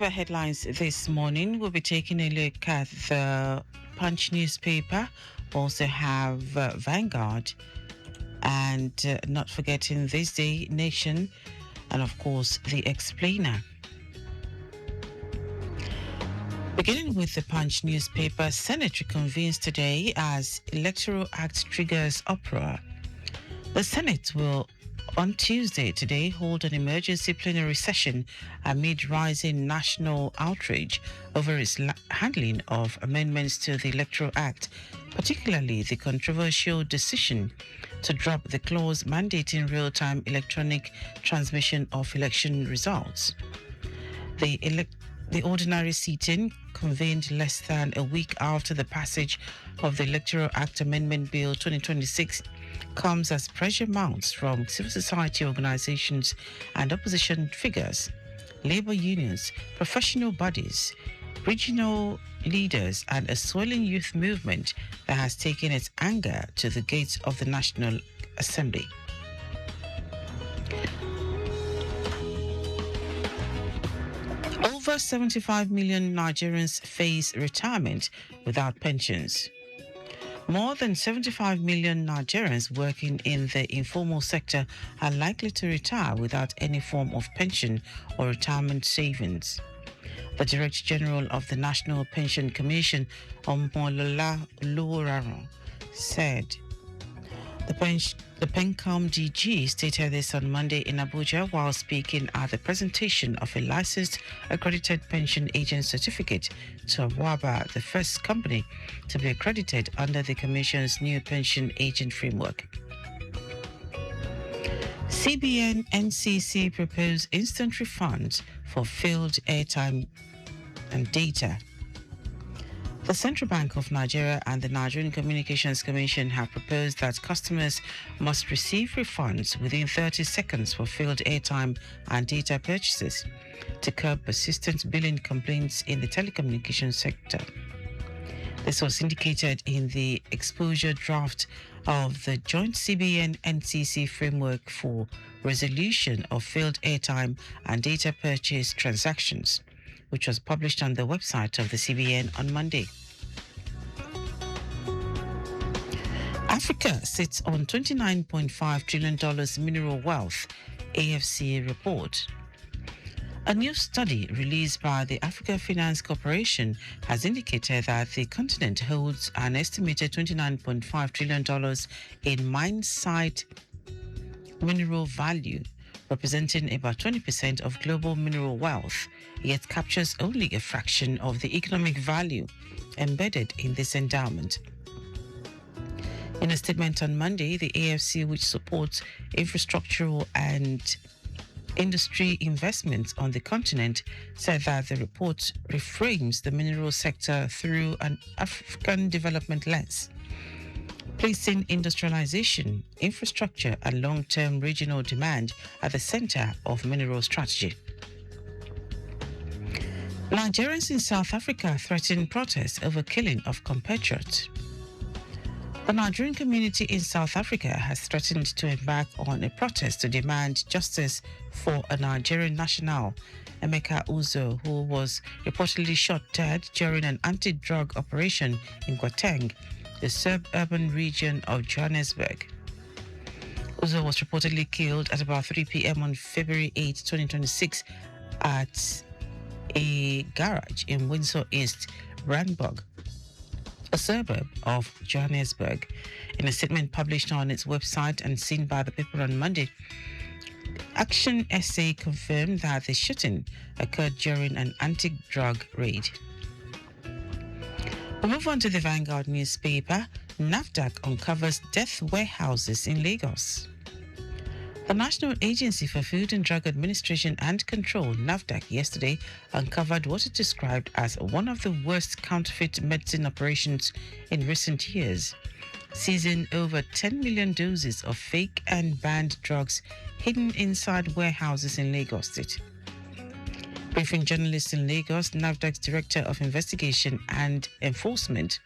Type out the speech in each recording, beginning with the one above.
The headlines this morning, we'll be taking a look at the Punch newspaper. We also have Vanguard and not forgetting This Day Nation and of course the Explainer. Beginning with the Punch newspaper, Senate reconvenes today as Electoral Act triggers uproar. The Senate will on Tuesday today hold an emergency plenary session amid rising national outrage over its handling of amendments to the Electoral Act, particularly the controversial decision to drop the clause mandating real-time electronic transmission of election results. The ordinary sitting, convened less than a week after the passage of the Electoral Act Amendment Bill 2026, comes as pressure mounts from civil society organizations and opposition figures, labor unions, professional bodies, regional leaders, and a swelling youth movement that has taken its anger to the gates of the National Assembly. Over 75 million Nigerians face retirement without pensions. More than 75 million Nigerians working in the informal sector are likely to retire without any form of pension or retirement savings. The Director General of the National Pension Commission, Omolola Oluwarun, said. The PENCOM DG stated this on Monday in Abuja while speaking at the presentation of a licensed accredited pension agent certificate to Awaba, the first company to be accredited under the Commission's new pension agent framework. CBN NCC proposed instant refunds for failed airtime and data. The Central Bank of Nigeria and the Nigerian Communications Commission have proposed that customers must receive refunds within 30 seconds for failed airtime and data purchases to curb persistent billing complaints in the telecommunications sector. This was indicated in the exposure draft of the joint CBN-NCC framework for resolution of failed airtime and data purchase transactions, which was published on the website of the CBN on Monday. Africa sits on $29.5 trillion mineral wealth, AFC report. A new study released by the Africa Finance Corporation has indicated that the continent holds an estimated $29.5 trillion in mine site mineral value, representing about 20% of global mineral wealth, yet captures only a fraction of the economic value embedded in this endowment. In a statement on Monday, the AFC, which supports infrastructural and industry investments on the continent, said that the report reframes the mineral sector through an African development lens, placing industrialization, infrastructure, and long-term regional demand at the center of mineral strategy. Nigerians in South Africa threaten protests over killing of compatriot. The Nigerian community in South Africa has threatened to embark on a protest to demand justice for a Nigerian national, Emeka Uzo, who was reportedly shot dead during an anti-drug operation in Gauteng, the suburban region of Johannesburg. Uzo was reportedly killed at about 3 p.m. on February 8, 2026 at a garage in Windsor East, Randburg, a suburb of Johannesburg. In a statement published on its website and seen by the paper on Monday, Action SA confirmed that the shooting occurred during an anti-drug raid. We move on to the Vanguard newspaper. NAFDAC uncovers death warehouses in Lagos. The National Agency for Food and Drug Administration and Control, NAFDAC, yesterday uncovered what it described as one of the worst counterfeit medicine operations in recent years, seizing over 10 million doses of fake and banned drugs hidden inside warehouses in Lagos State. Briefing journalists in Lagos, NAFDAC's Director of Investigation and Enforcement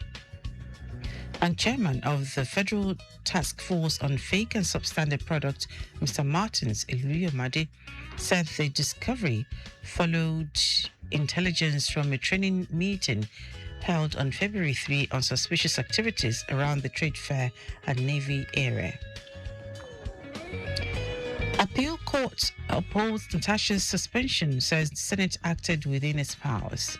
and Chairman of the Federal Task Force on Fake and Substandard Products, Mr. Martins Iluyomade, said the discovery followed intelligence from a training meeting held on February 3 on suspicious activities around the trade fair and Navy area. Appeal court upholds Natasha's suspension, says the Senate acted within its powers.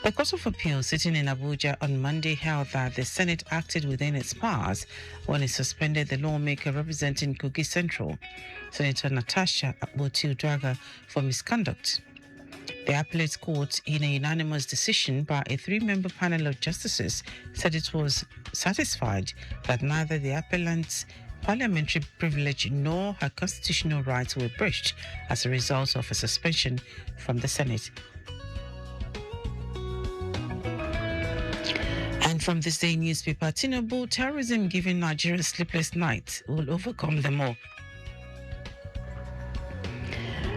The Court of Appeal sitting in Abuja on Monday held that the Senate acted within its powers when it suspended the lawmaker representing Kogi Central, Senator Natasha Akpoti-Uduaghan, for misconduct. The appellate court, in a unanimous decision by a three-member panel of justices, said it was satisfied that neither the appellant's parliamentary privilege nor her constitutional rights were breached as a result of a suspension from the Senate. And from this day newspaper, Tinubu, terrorism giving Nigeria sleepless nights will overcome them all.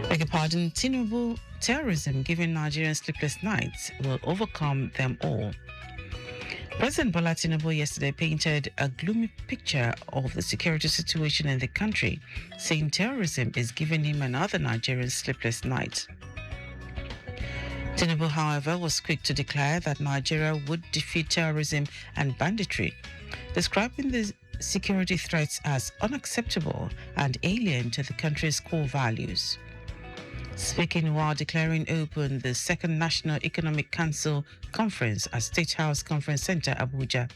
Beg your pardon, Tinubu, terrorism giving Nigerians sleepless nights will overcome them all. President Bola Tinubu yesterday painted a gloomy picture of the security situation in the country, saying terrorism is giving him and other Nigerians sleepless nights. Tinubu, however, was quick to declare that Nigeria would defeat terrorism and banditry, describing the security threats as unacceptable and alien to the country's core values. Speaking while declaring open the second National Economic Council Conference at State House Conference Center, Abuja,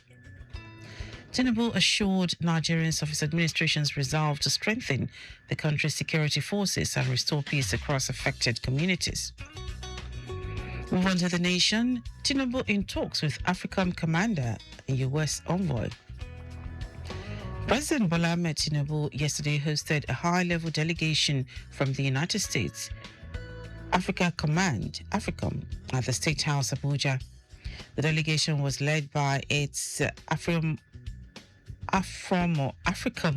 Tinubu assured Nigerians of his administration's resolve to strengthen the country's security forces and restore peace across affected communities. Move on to the nation. Tinubu in talks with AFRICOM commander and U.S. envoy. President Bola Ahmed Tinubu yesterday hosted a high-level delegation from the United States Africa Command, AFRICOM, at the State House, Abuja. The delegation was led by its AFRICOM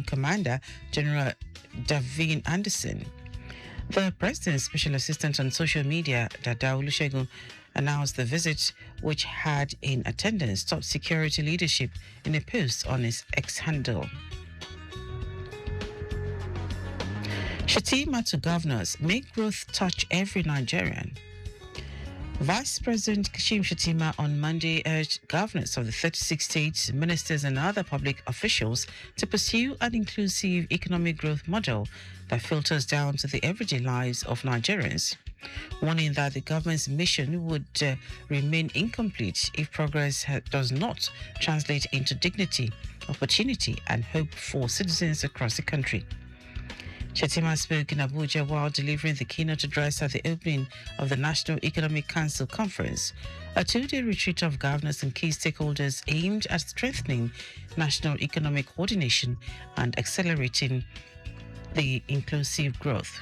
commander, General Davin Anderson. The President's Special Assistant on Social Media, Dada Olusegun, announced the visit, which had in attendance top security leadership, in a post on his X handle. Shettima to governors, make growth touch every Nigerian. Vice President Kashim Shettima on Monday urged governors of the 36 states, ministers and other public officials to pursue an inclusive economic growth model that filters down to the everyday lives of Nigerians, warning that the government's mission would remain incomplete if progress does not translate into dignity, opportunity and hope for citizens across the country. Shettima spoke in Abuja while delivering the keynote address at the opening of the National Economic Council Conference, a two-day retreat of governors and key stakeholders aimed at strengthening national economic coordination and accelerating the inclusive growth.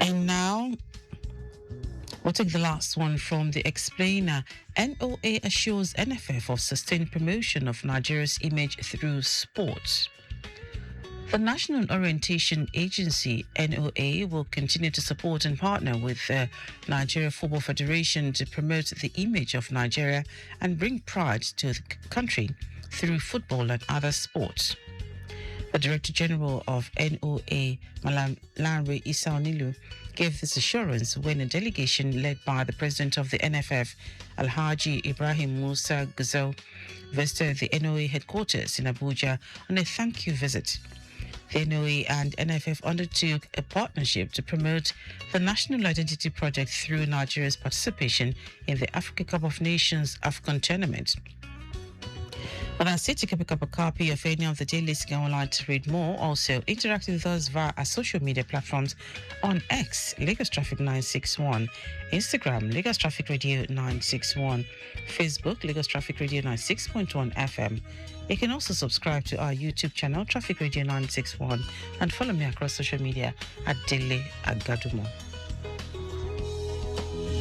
And now, we'll take the last one from the explainer. NOA assures NFF of sustained promotion of Nigeria's image through sport. The National Orientation Agency, NOA, will continue to support and partner with the Nigeria Football Federation to promote the image of Nigeria and bring pride to the country through football and other sports. The Director General of NOA, Malam Lanre Issa Onilu, gave this assurance when a delegation led by the President of the NFF, Alhaji Ibrahim Musa Gazelle, visited the NOA headquarters in Abuja on a thank-you visit. The NOA and NFF undertook a partnership to promote the National Identity Project through Nigeria's participation in the Africa Cup of Nations AFCON tournament. Well, that's it. You can pick up a copy of any of the daily Scan Online to read more. Also, interact with us via our social media platforms on X, Lagos Traffic 961, Instagram, Lagos Traffic Radio 961, Facebook, Lagos Traffic Radio 96.1 FM. You can also subscribe to our YouTube channel, Traffic Radio 961, and follow me across social media at Dele Agadumo.